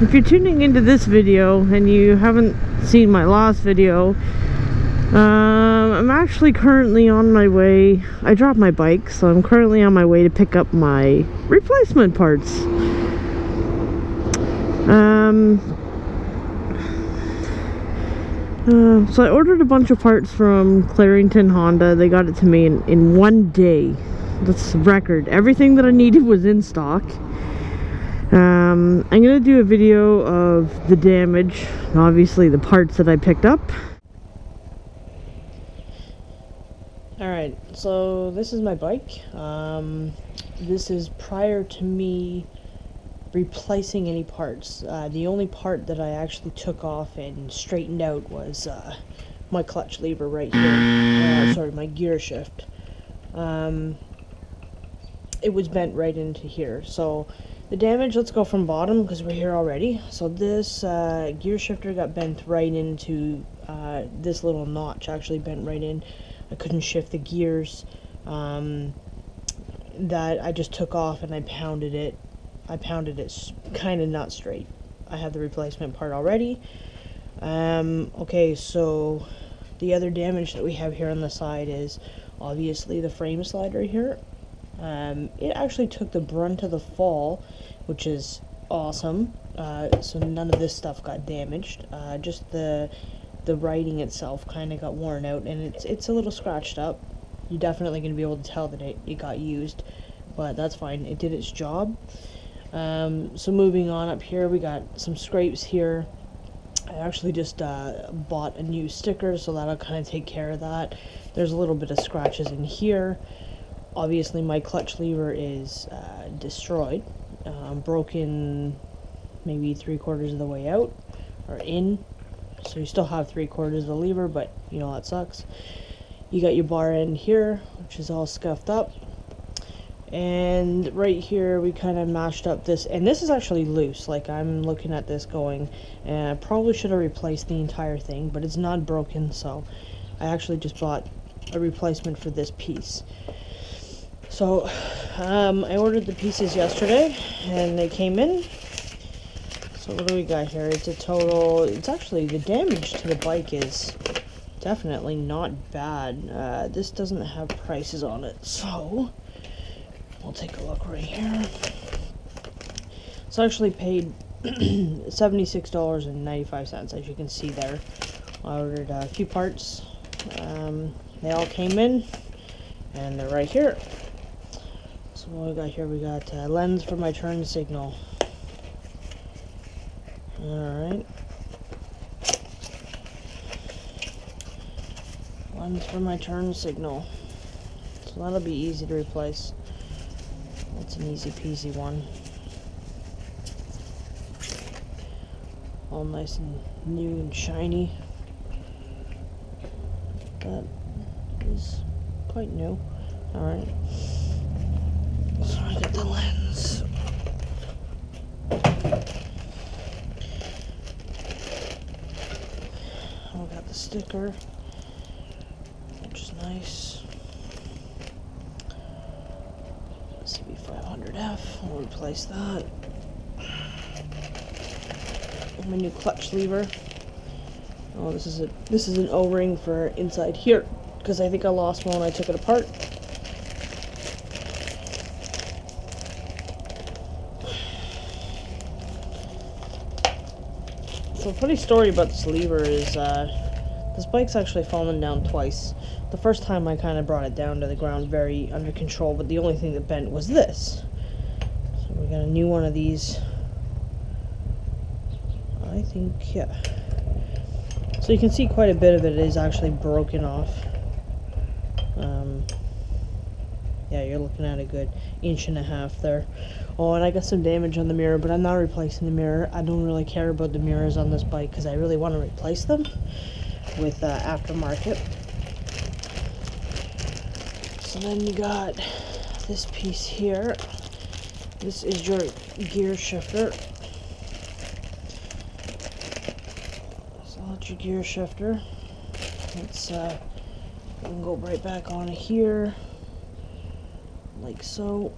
if you're tuning into this video and you haven't seen my last video, I'm actually currently on my way. I dropped my bike, so I'm currently on my way to pick up my replacement parts. So I ordered a bunch of parts from Clarington Honda. They got it to me in 1 day. That's a record. Everything that I needed was in stock. I'm gonna do a video of the damage, and obviously the parts that I picked up. Alright, so this is my bike. This is prior to me replacing any parts. The only part that I actually took off and straightened out was my clutch lever right here. Sorry, my gear shift. It was bent right into here. So the damage, let's go from bottom because we're here already. So this gear shifter got bent right into this little notch, actually bent right in. I couldn't shift the gears. That I just took off and I pounded it. Kind of not straight. I have the replacement part already. Okay, so the other damage that we have here on the side is obviously the frame slider here. It actually took the brunt of the fall, which is awesome. So none of this stuff got damaged. Just the writing itself kind of got worn out, and it's a little scratched up. You're definitely going to be able to tell that it got used, but that's fine. It did its job. So moving on up here, we got some scrapes here. I actually just bought a new sticker, so that'll kind of take care of that. There's a little bit of scratches in here. Obviously my clutch lever is destroyed, broken maybe 3/4 of the way out or in, so you still have 3/4 of the lever, but you know that sucks. You got your bar end here, which is all scuffed up, and right here we kind of mashed up this, and this is actually loose. Like, I'm looking at this going, and I probably should have replaced the entire thing, but it's not broken, so I actually just bought a replacement for this piece. So I ordered the pieces yesterday and they came in. So what do we got here? It's a total, it's actually, the damage to the bike is definitely not bad. This doesn't have prices on it, so we'll take a look right here. So I actually paid $76.95, as you can see there. I ordered a few parts. They all came in and they're right here. So what we got here, we got a lens for my turn signal. Alright. Lens for my turn signal. So that'll be easy to replace. That's an easy peasy one. All nice and new and shiny. That is quite new. Alright. So I got the lens. I got the sticker, which is nice. CB500F, I'll replace that. And my new clutch lever. Oh, this is an O-ring for inside here, because I think I lost one when I took it apart. So a funny story about this lever is this bike's actually fallen down twice. The first time I kind of brought it down to the ground very under control, but the only thing that bent was this. So we got a new one of these. I think, yeah. So you can see quite a bit of it is actually broken off. Yeah, you're looking at a good 1.5 inches there. Oh, and I got some damage on the mirror, but I'm not replacing the mirror. I don't really care about the mirrors on this bike because I really want to replace them with aftermarket. So then you got this piece here. This is your gear shifter. So that's your gear shifter. It's we can go right back on here, like so.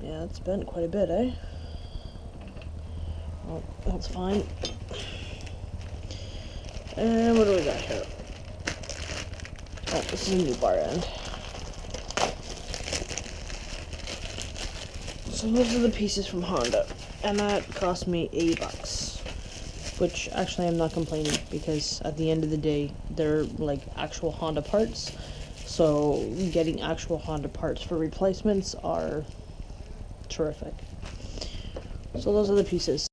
Yeah, it's bent quite a bit, eh? Well, that's fine. And what do we got here? Oh, this is a new bar end. So those are the pieces from Honda, and that cost me $80, which actually I'm not complaining, because at the end of the day, they're like actual Honda parts, so getting actual Honda parts for replacements are terrific. So those are the pieces.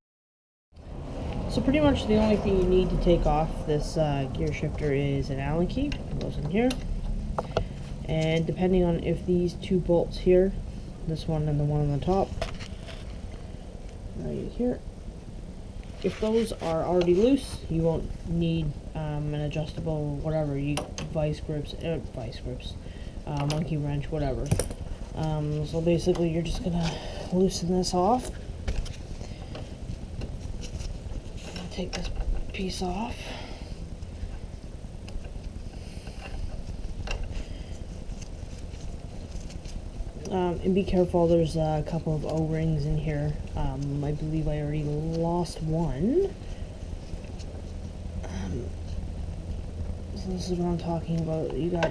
So pretty much the only thing you need to take off this gear shifter is an Allen key. It goes in here, and depending on if these two bolts here, this one and the one on the top, right here, if those are already loose, you won't need an adjustable whatever, vice grips, monkey wrench, whatever. So basically you're just gonna loosen this off. Take this piece off. And be careful, there's a couple of O-rings in here. I believe I already lost one. So this is what I'm talking about. You got,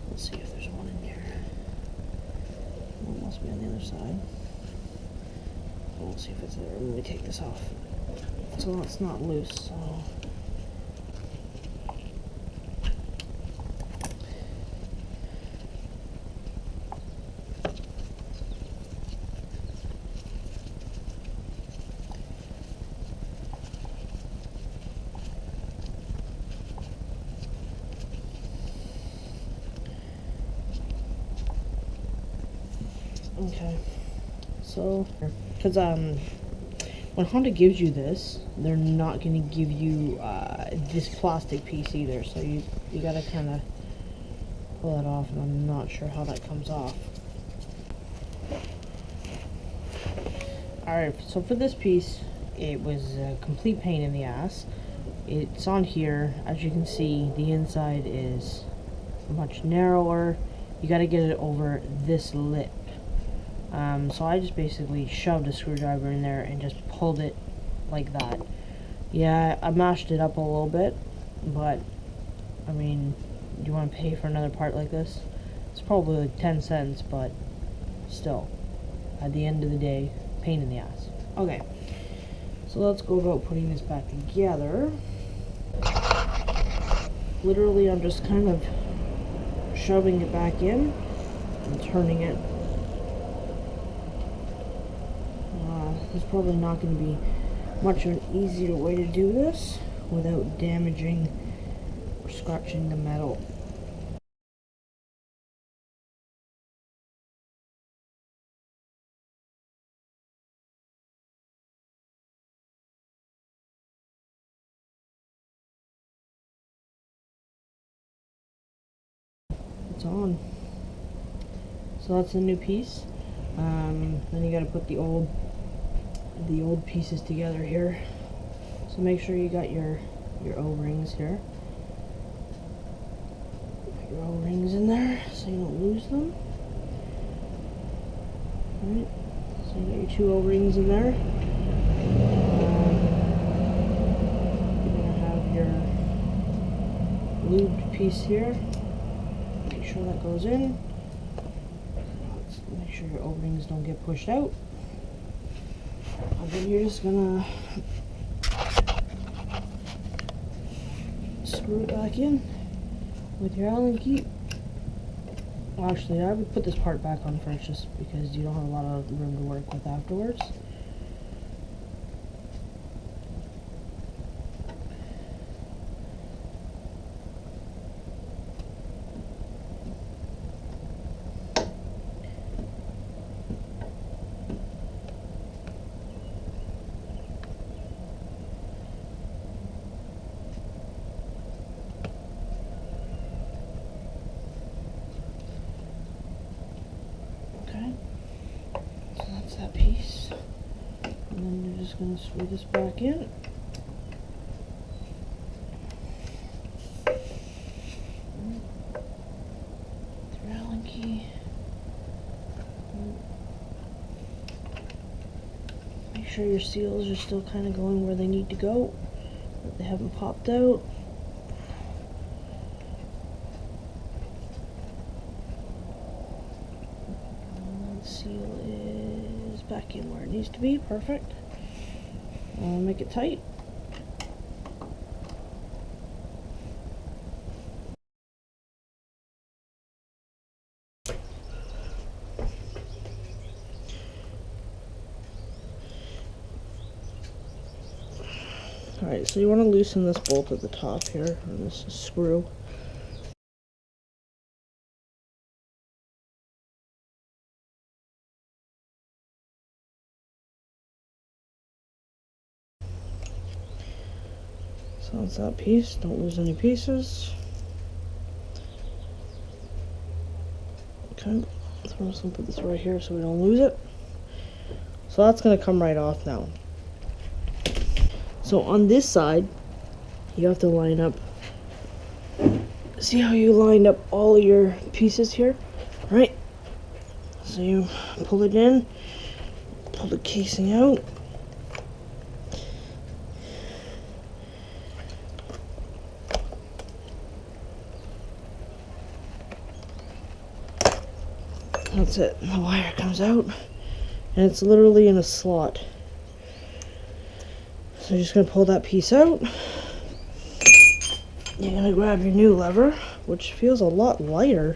let's see if there's one in here. Well, it must be on the other side. We'll see if it's there. Let me take this off. So it's not loose, so... Okay, so, because when Honda gives you this, they're not going to give you this plastic piece either, so you gotta kind of pull that off, and I'm not sure how that comes off. Alright, so for this piece, it was a complete pain in the ass. It's on here. As you can see, the inside is much narrower. You gotta get it over this lip. So I just basically shoved a screwdriver in there and just pulled it like that. Yeah, I mashed it up a little bit, but I mean, do you want to pay for another part like this? It's probably like 10 cents, but still, at the end of the day, pain in the ass. Okay, so let's go about putting this back together. Literally, I'm just kind of shoving it back in and turning it. There's probably not going to be much of an easier way to do this without damaging or scratching the metal. It's on. So that's the new piece. Then you got to put the old pieces together here. So make sure you got your O-rings here. Put your O-rings in there so you don't lose them. Alright, so you got your two O-rings in there. You're gonna have your lubed piece here. Make sure that goes in. Make sure your O-rings don't get pushed out. And then you're just gonna screw it back in with your Allen key. Well, actually, I would put this part back on first just because you don't have a lot of room to work with afterwards. That piece, and then you're just going to screw this back in. Your Allen key. sure your seals are still kind of going where they need to go, that they haven't popped out. Seal is back in where it needs to be. Perfect. I'll make it tight. Alright, so you want to loosen this bolt at the top here, or this screw. So that's that piece. Don't lose any pieces. Okay, so I'm just going to put this right here so we don't lose it. So that's going to come right off now. So on this side, you have to line up. See how you lined up all of your pieces here? Right? So you pull it in, pull the casing out. That's it. The wire comes out, and it's literally in a slot. So you're just going to pull that piece out. You're going to grab your new lever, which feels a lot lighter.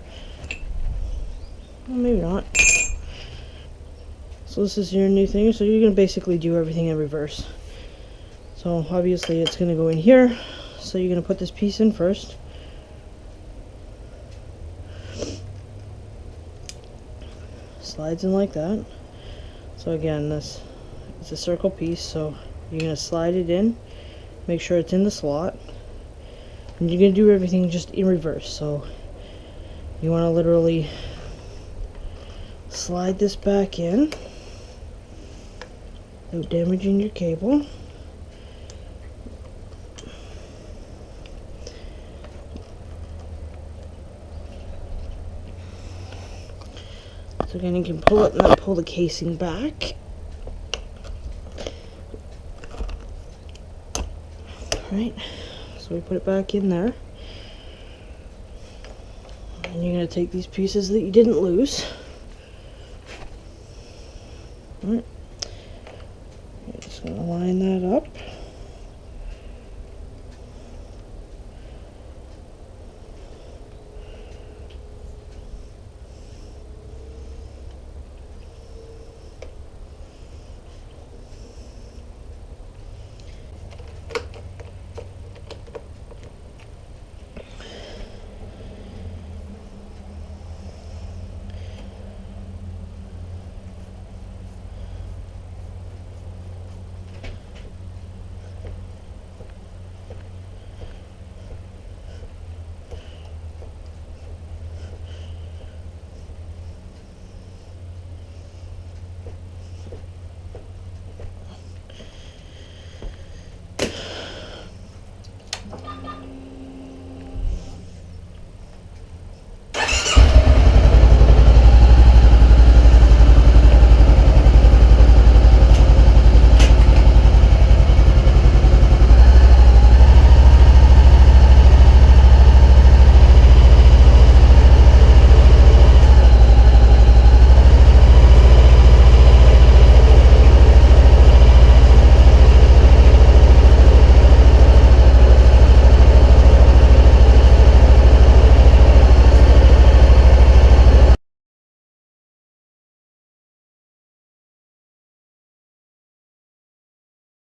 Well, maybe not. So this is your new thing. So you're going to basically do everything in reverse. So obviously it's going to go in here. So you're going to put this piece in first. Slides in like that. So again, this is a circle piece, so you're going to slide it in, make sure it's in the slot, and you're going to do everything just in reverse. So you want to literally slide this back in without damaging your cable. So again, you can pull it and then pull the casing back. Right, so we put it back in there. And you're going to take these pieces that you didn't lose. Alright, just going to line that up.